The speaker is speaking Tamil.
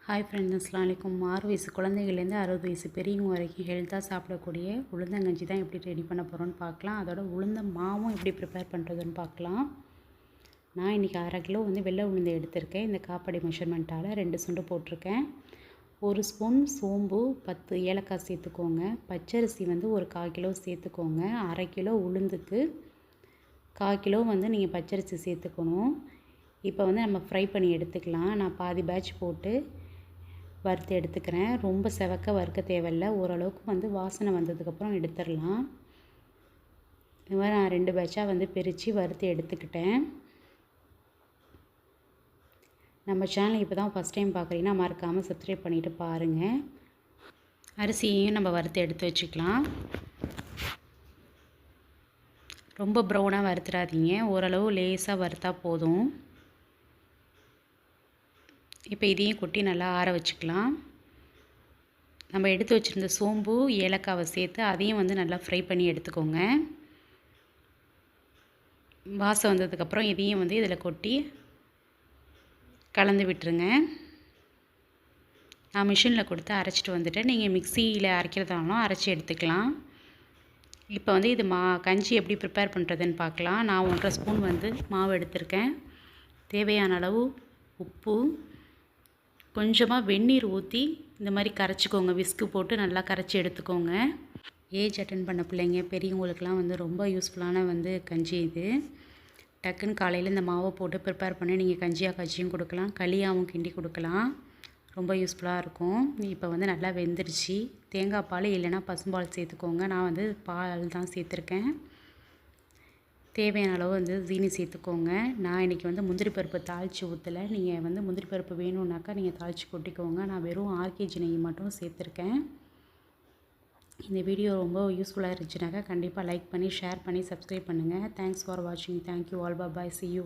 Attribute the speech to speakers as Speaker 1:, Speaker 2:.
Speaker 1: ஹாய் ஃப்ரெண்ட்ஸ், அஸ்ஸலாமு அலைக்கும். 6 வயசு குழந்தைகள்லேருந்து 60 வயசு பெரியவங்க வரைக்கும் ஹெல்த்தாக சாப்பிடக்கூடிய உளுந்தங்கஞ்சி தான் எப்படி ரெடி பண்ண போகிறோன்னு பார்க்கலாம். அதோட உளுந்த மாவும் எப்படி ப்ரிப்பேர் பண்ணுறதுன்னு பார்க்கலாம். நான் இன்றைக்கி 1/2 கிலோ வெள்ளை உளுந்து எடுத்திருக்கேன். இந்த காப்படி மெஷர்மெண்ட்டால் 2 சுண்டு போட்டிருக்கேன். 1 ஸ்பூன் சோம்பு, 10 ஏலக்காய் சேர்த்துக்கோங்க. பச்சரிசி 1 1/4 கிலோ சேர்த்துக்கோங்க. 1/2 கிலோ உளுந்துக்கு 1/4 கிலோ நீங்கள் பச்சரிசி சேர்த்துக்கணும். இப்போ நம்ம ஃப்ரை பண்ணி எடுத்துக்கலாம். நான் பாதி பேட்ச் போட்டு வறுத்து எடுத்துக்கிறேன். ரொம்ப செவக்க வறுக்க தேவையில்லை. ஓரளவுக்கு வாசனை வந்ததுக்கப்புறம் எடுத்துடலாம். இது மாதிரி நான் 2 பேட்சாக பிரித்து வறுத்து எடுத்துக்கிட்டேன். நம்ம சேனல் இப்போ தான் ஃபஸ்ட் டைம் பார்க்குறீங்கன்னா மறக்காமல் சப்ஸ்கிரைப் பண்ணிவிட்டு பாருங்கள். அரிசியையும் நம்ம வறுத்து எடுத்து வச்சுக்கலாம். ரொம்ப ப்ரௌனாக வறுத்துடாதீங்க, ஓரளவு லேசாக வறுத்தா போதும். இப்போ இதையும் கொட்டி நல்லா ஆற வச்சுக்கலாம். நம்ம எடுத்து வச்சுருந்த சோம்பு ஏலக்காவை சேர்த்து அதையும் நல்லா ஃப்ரை பண்ணி எடுத்துக்கோங்க. வாசம் வந்ததுக்கப்புறம் இதையும் இதில் கொட்டி கலந்து விட்டுருங்க. நான் மிஷினில் கொடுத்து அரைச்சிட்டு வந்துட்டேன். நீங்கள் மிக்சியில் அரைக்கிறதாலும் அரைச்சி எடுத்துக்கலாம். இப்போ இது கஞ்சி எப்படி ப்ரிப்பேர் பண்ணுறதுன்னு பார்க்கலாம். நான் 1/2 ஸ்பூன் மாவு எடுத்திருக்கேன். தேவையான அளவு உப்பு, கொஞ்சமாக வெந்நீர் ஊற்றி இந்த மாதிரி கரைச்சிக்கோங்க. விஸ்கு போட்டு நல்லா கரைச்சி எடுத்துக்கோங்க. ஏஜ் அட்டன் பண்ண பிள்ளைங்க பெரியவங்களுக்கெலாம் ரொம்ப யூஸ்ஃபுல்லான கஞ்சி இது. டக்குன்னு காலையில் இந்த மாவை போட்டு ப்ரிப்பேர் பண்ணி நீங்கள் கஞ்சியாக காய்ச்சியும் கொடுக்கலாம், களியாகவும் கிண்டி கொடுக்கலாம். ரொம்ப யூஸ்ஃபுல்லாக இருக்கும். இப்போ நல்லா வெந்துருச்சு. தேங்காய் பால் இல்லைன்னா பசும்பால் சேர்த்துக்கோங்க. நான் பால் தான் சேர்த்துருக்கேன். தேவையான அளவு ஜீனி சேர்த்துக்கோங்க. நான் இன்றைக்கி முந்திரி பருப்பு தாளித்து ஊற்றலை. நீங்கள் முந்திரி பருப்பு வேணும்னாக்கா நீங்கள் தாளித்து கொட்டிக்கோங்க. நான் வெறும் 6 kg நெய் மட்டும் சேர்த்துருக்கேன். இந்த வீடியோ ரொம்ப யூஸ்ஃபுல்லாக இருந்துச்சுனாக்கா கண்டிப்பாக லைக் பண்ணி, ஷேர் பண்ணி, சப்ஸ்கிரைப் பண்ணுங்கள். தேங்க்ஸ் ஃபார் வாட்சிங். Thank you all. Bye. See you.